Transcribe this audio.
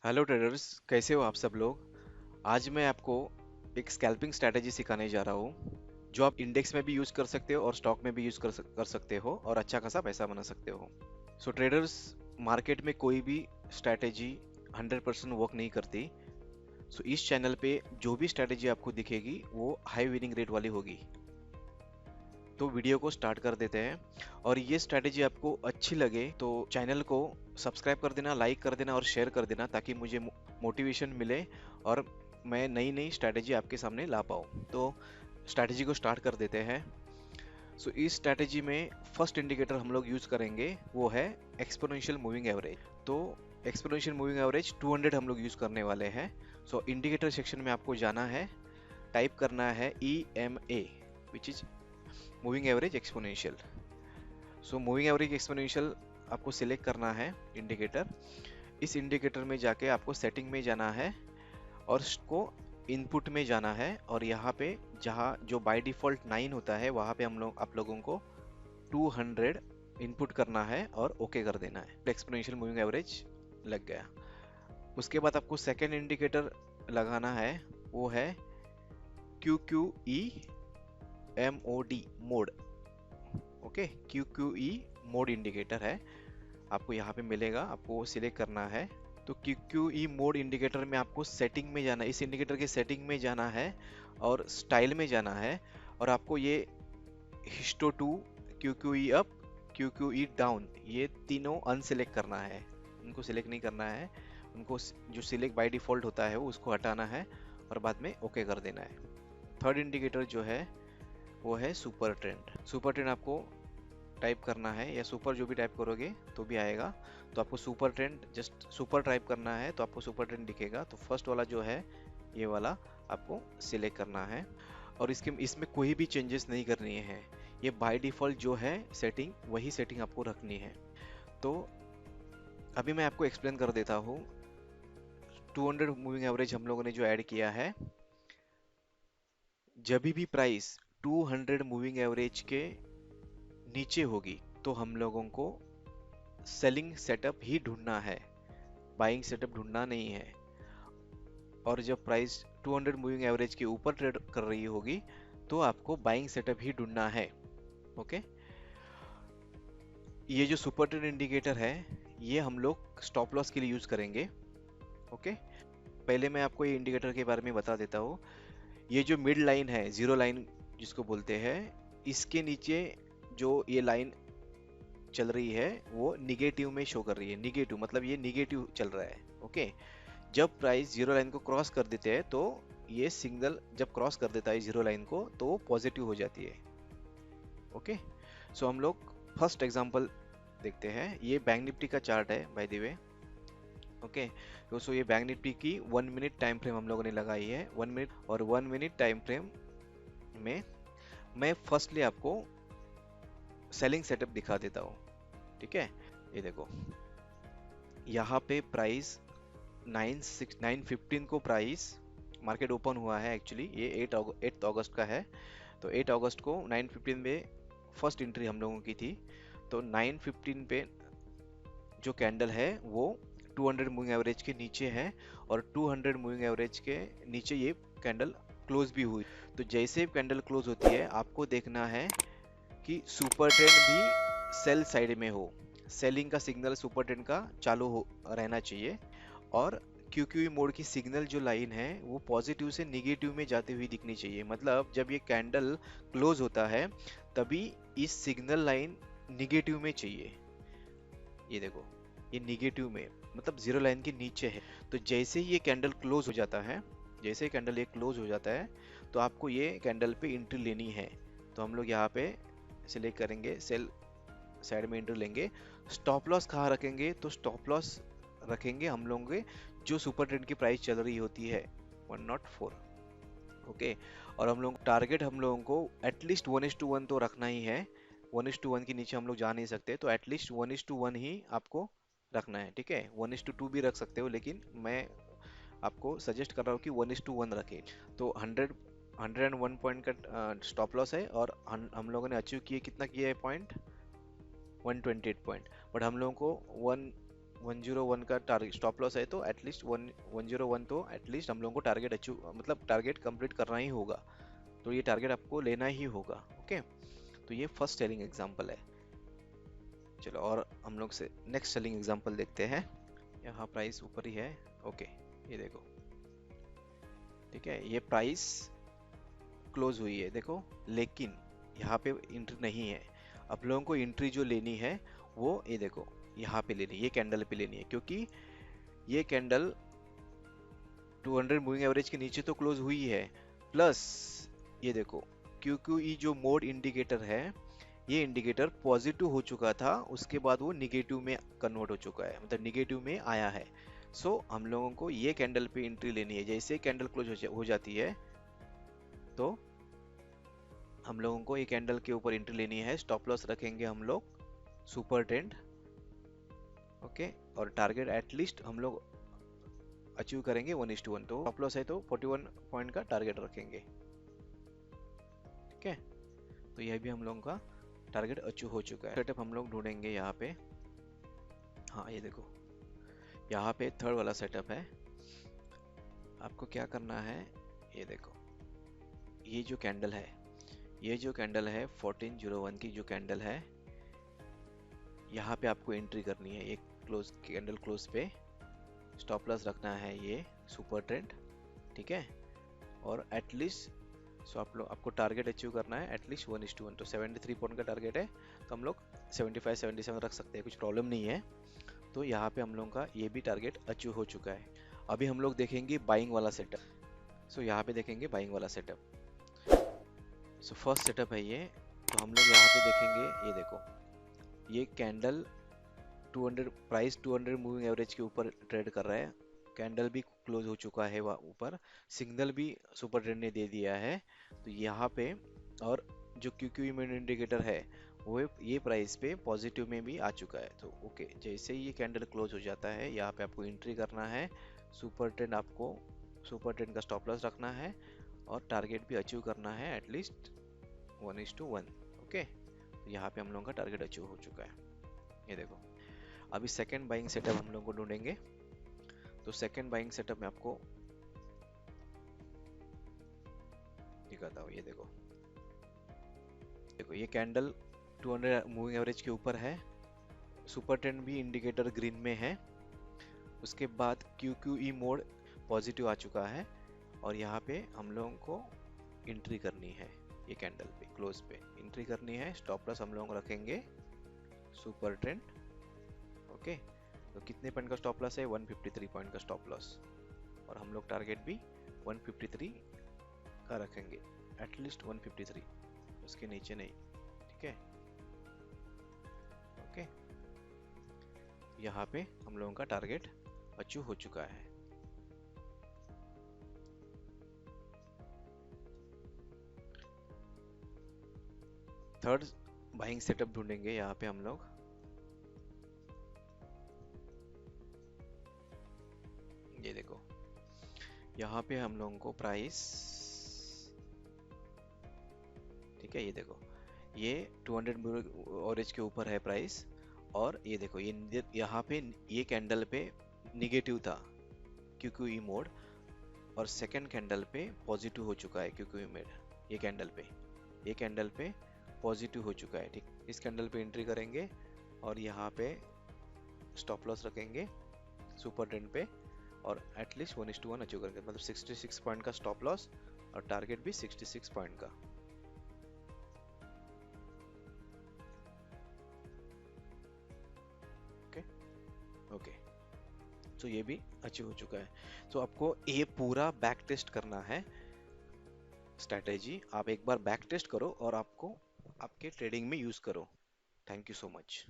Hello traders, कैसे हो आप सब लोग। आज मैं आपको एक स्कैल्पिंग स्ट्रैटेजी सिखाने जा रहा हूँ जो आप इंडेक्स में भी यूज कर सकते हो और स्टॉक में भी यूज कर सकते हो और अच्छा खासा पैसा बना सकते हो। सो ट्रेडर्स, मार्केट में कोई भी स्ट्रैटेजी 100% वर्क नहीं करती। सो इस चैनल पे जो भी स्ट्रैटेजी आपको दिखेगी वो हाई विनिंग रेट वाली होगी। तो वीडियो को स्टार्ट कर देते हैं। और ये स्ट्रैटेजी आपको अच्छी लगे तो चैनल को सब्सक्राइब कर देना, लाइक कर देना और शेयर कर देना ताकि मुझे मोटिवेशन मिले और मैं नई नई स्ट्रैटेजी आपके सामने ला पाऊँ। तो स्ट्रैटेजी को स्टार्ट कर देते हैं। सो इस स्ट्रैटेजी में फर्स्ट इंडिकेटर हम लोग यूज करेंगे वो है एक्सपोनेंशियल मूविंग एवरेज। तो एक्सपोनेंशियल मूविंग एवरेज 200 हम लोग यूज करने वाले हैं। सो इंडिकेटर सेक्शन में आपको जाना है, टाइप करना है EMA, which is moving average exponential. So moving average exponential आपको सिलेक्ट करना है इंडिकेटर। इस इंडिकेटर में जाके आपको सेटिंग में जाना है और उसको इनपुट में जाना है और यहाँ पे जहाँ जो बाय डिफॉल्ट 9 होता है वहाँ पे हम लोग आप लोगों को 200 इनपुट करना है और ओके कर देना है। एक्सपोनेंशियल मूविंग एवरेज लग गया। उसके बाद आपको सेकेंड इंडिकेटर लगाना है, वो है QQE MOD mode. Okay, QQE mode indicator है, आपको यहाँ पे मिलेगा, आपको वो सिलेक्ट करना है। तो QQE मोड इंडिकेटर में आपको सेटिंग में जाना है, इस इंडिकेटर के सेटिंग में जाना है और स्टाइल में जाना है और आपको ये histo 2, QQE up, QQE down, ये तीनों अनसिलेक्ट करना है। उनको सिलेक्ट नहीं करना है, उनको जो सिलेक्ट बाय डिफॉल्ट होता है वो उसको हटाना है और बाद में ओके कर देना है। थर्ड इंडिकेटर जो है वो है सुपर ट्रेंड। सुपर ट्रेंड आपको टाइप करना है या सुपर जो भी टाइप करोगे तो भी आएगा। तो आपको super trend just super type करना है तो आपको सुपर ट्रेंड दिखेगा। तो फर्स्ट वाला जो है ये वाला आपको सिलेक्ट करना है और इसके इसमें कोई भी चेंजेस नहीं करनी है। ये बाय डिफॉल्ट जो है सेटिंग वही सेटिंग आपको रखनी है। तो अभी मैं आपको एक्सप्लेन कर देता हूँ। 200 मूविंग एवरेज हम लोगों ने जो ऐड किया है, जब भी प्राइस 200 मूविंग एवरेज के नीचे होगी तो हम लोगों को सेलिंग सेटअप ही ढूंढना है, बाइंग सेटअप ढूंढना नहीं है। और जब प्राइस 200 मूविंग एवरेज के ऊपर ट्रेड कर रही होगी तो आपको बाइंग सेटअप ही ढूंढना है। ओके, ये जो सुपर ट्रेड इंडिकेटर है ये हम लोग स्टॉप लॉस के लिए यूज करेंगे। ओके, पहले मैं आपको ये इंडिकेटर के बारे में बता देता हूँ। ये जो मिड लाइन है, जीरो लाइन जिसको बोलते हैं, इसके नीचे जो ये लाइन चल रही है वो निगेटिव में शो कर रही है। निगेटिव मतलब ये निगेटिव चल रहा है। ओके, जब प्राइस जीरो लाइन को क्रॉस कर देते हैं तो ये सिग्नल जब क्रॉस कर देता है जीरो लाइन को तो वो पॉजिटिव हो जाती है। ओके, सो हम लोग फर्स्ट एग्जांपल देखते हैं। ये बैंक निफ्टी का चार्ट है बाय द वे। ओके, तो सो ये बैंक निफ्टी की 1 मिनट टाइम फ्रेम हम लोगों ने लगाई है। 1 मिनट और 1 मिनट टाइम फ्रेम में मैं फर्स्टली आपको सेलिंग सेटअप दिखा देता हूँ। ठीक है, ये देखो, यहाँ पे प्राइस 915 को प्राइस मार्केट ओपन हुआ है। एक्चुअली ये 8 अगस्त का है। तो 8 अगस्त को 915 में फर्स्ट एंट्री हम लोगों की थी। तो 915 पे जो कैंडल है वो 200 मूविंग एवरेज के नीचे है और 200 मूविंग एवरेज के नीचे ये कैंडल क्लोज भी हुई। तो जैसे कैंडल क्लोज होती है आपको देखना है कि सुपर ट्रेंड भी सेल साइड में हो, सेलिंग का सिग्नल सुपर ट्रेंड का चालू हो रहना चाहिए। और QQE मोड की सिग्नल जो लाइन है वो पॉजिटिव से निगेटिव में जाती हुई दिखनी चाहिए। मतलब जब ये कैंडल क्लोज होता है तभी इस सिग्नल लाइन निगेटिव में चाहिए। ये देखो, ये निगेटिव में मतलब जीरो लाइन के नीचे है। तो जैसे ही ये कैंडल क्लोज हो जाता है, जैसे ही कैंडल ये क्लोज हो जाता है तो आपको ये कैंडल पे एंट्री लेनी है। तो हम लोग यहाँ पे सिलेक्ट करेंगे, सेल साइड में एंट्री लेंगे। स्टॉप लॉस कहाँ रखेंगे? तो स्टॉप लॉस रखेंगे हम लोग जो सुपर ट्रेंड की प्राइस चल रही होती है 104। ओके, और हम लोग टारगेट हम लोगों को एटलीस्ट 1:1 तो रखना ही है। 1:1 के नीचे हम लोग जा नहीं सकते, तो एटलीस्ट 1:1 ही आपको रखना है। ठीक है, 1:2 भी रख सकते हो लेकिन मैं आपको सजेस्ट कर रहा हूँ कि 1:1 रखें। तो 101 पॉइंट का स्टॉप लॉस है और हम लोगों ने अचीव किए, कितना किया है पॉइंट? 128 पॉइंट। बट हम लोगों को 101 का टारगेट स्टॉप लॉस है, तो एटलीस्ट 101 तो एटलीस्ट हम लोगों को टारगेट अचीव मतलब टारगेट कंप्लीट करना ही होगा। तो ये टारगेट आपको लेना ही होगा। ओके, तो ये फर्स्ट सेलिंग एग्जांपल है। चलो और हम लोग से नेक्स्ट सेलिंग एग्जांपल देखते हैं। यहाँ प्राइस ऊपर ही है। ओके, ये देखो, ठीक है, ये प्राइस क्लोज हुई है देखो, लेकिन यहाँ पे एंट्री नहीं है। अब लोगों को एंट्री जो लेनी है वो ये देखो यहाँ पे लेनी है, ये कैंडल पे लेनी है, क्योंकि ये कैंडल 200 मूविंग एवरेज के नीचे तो क्लोज हुई है, प्लस ये देखो QQE जो मोड इंडिकेटर है, ये इंडिकेटर पॉजिटिव हो चुका था, उसके बाद वो निगेटिव में कन्वर्ट हो चुका है, मतलब निगेटिव में आया है। सो हम लोगों को ये कैंडल पे एंट्री लेनी है। जैसे कैंडल क्लोज हो जाती है तो हम लोगों को ये कैंडल के ऊपर एंट्री लेनी है। स्टॉप लॉस रखेंगे हम लोग सुपर ट्रेंड। ओके, और टारगेट एटलीस्ट हम लोग अचीव करेंगे 1:1, तो स्टॉप लॉस है तो 41 पॉइंट का टारगेट रखेंगे। ठीक है, तो यह भी हम लोगों का टारगेट अचीव हो चुका है। सेटअप हम लोग ढूंढेंगे यहाँ पे। हाँ, ये देखो, यहाँ पे थर्ड वाला सेटअप है। आपको क्या करना है, ये देखो, ये जो कैंडल है, ये जो कैंडल है 1401 की जो कैंडल है, यहाँ पे आपको एंट्री करनी है। एक क्लोज कैंडल क्लोज पे स्टॉप लॉस रखना है ये सुपर ट्रेंड। ठीक है, और एटलीस्ट सो आपको टारगेट अचीव करना है एटलीस्ट 1:1, तो 73 पॉइंट का टारगेट है, तो हम लोग 75 77 रख सकते हैं, कुछ प्रॉब्लम नहीं है। तो यहाँ पे हम लोगों का ये भी टारगेट अचीव हो चुका है। अभी हम लोग देखेंगे बाइंग वाला सेटअप। सो यहाँ पे देखेंगे बाइंग वाला सेटअप। सो फर्स्ट सेटअप है ये, तो हम लोग यहाँ पे देखेंगे, ये देखो, ये कैंडल 200 प्राइस 200 मूविंग एवरेज के ऊपर ट्रेड कर रहा है। कैंडल भी क्लोज हो चुका है वहाँ ऊपर, सिग्नल भी सुपर ट्रेंड ने दे दिया है। तो यहाँ पे और जो QQE में इंडिकेटर है वो ये प्राइस पे पॉजिटिव में भी आ चुका है। तो ओके, जैसे ही ये कैंडल क्लोज हो जाता है यहाँ पे आपको एंट्री करना है। सुपर ट्रेंड आपको सुपर ट्रेंड का स्टॉप लॉस रखना है और टारगेट भी अचीव करना है एटलीस्ट 1:1। ओके, तो यहाँ पे हम लोगों का टारगेट अचीव हो चुका है। ये देखो, अभी सेकंड बाइंग सेटअप हम लोग को ढूंढेंगे। तो सेकंड बाइंग सेटअप में आपको दिखाता हूँ। ये देखो, देखो ये कैंडल 200 मूविंग एवरेज के ऊपर है, सुपर ट्रेंड भी इंडिकेटर ग्रीन में है, उसके बाद QQE मोड पॉजिटिव आ चुका है, और यहाँ पे हम लोगों को एंट्री करनी है। ये कैंडल पे क्लोज पे एंट्री करनी है। स्टॉप लॉस हम लोग रखेंगे सुपर ट्रेंड। ओके, तो कितने पॉइंट का स्टॉप लॉस है, 153 पॉइंट का स्टॉप लॉस, और हम लोग टारगेट भी 153 का रखेंगे, एटलीस्ट 153, उसके नीचे नहीं। ठीक है, ओके, यहाँ पे हम लोगों का टारगेट अचीव हो चुका है। थर्ड बाइंग सेटअप ढूंढेंगे यहाँ पे हम लोग। ये देखो, यहाँ पे हम लोगों को प्राइस, ठीक है, ये देखो, ये 200 एवरेज के ऊपर है प्राइस, और ये देखो ये यहाँ पे ये कैंडल पे निगेटिव था QQE मोड, और सेकंड कैंडल पे पॉजिटिव हो चुका है QQE मोड। ये कैंडल पे पॉजिटिव हो चुका है। ठीक, इस कैंडल पे एंट्री करेंगे और यहाँ पे स्टॉप लॉस रखेंगे सुपर ट्रेंड पे, और एटलीस्ट 1:1 अचीव करेंगे, मतलब 66 पॉइंट का स्टॉप लॉस और टारगेट भी 66 पॉइंट का। ओके ओके, तो ये भी अचीव हो चुका है। तो आपको ये पूरा बैक टेस्ट करना है स्ट्रैटेजी। आप एक बार बैक टेस्ट करो और आपको आपके ट्रेडिंग में यूज करो। Thank you so much.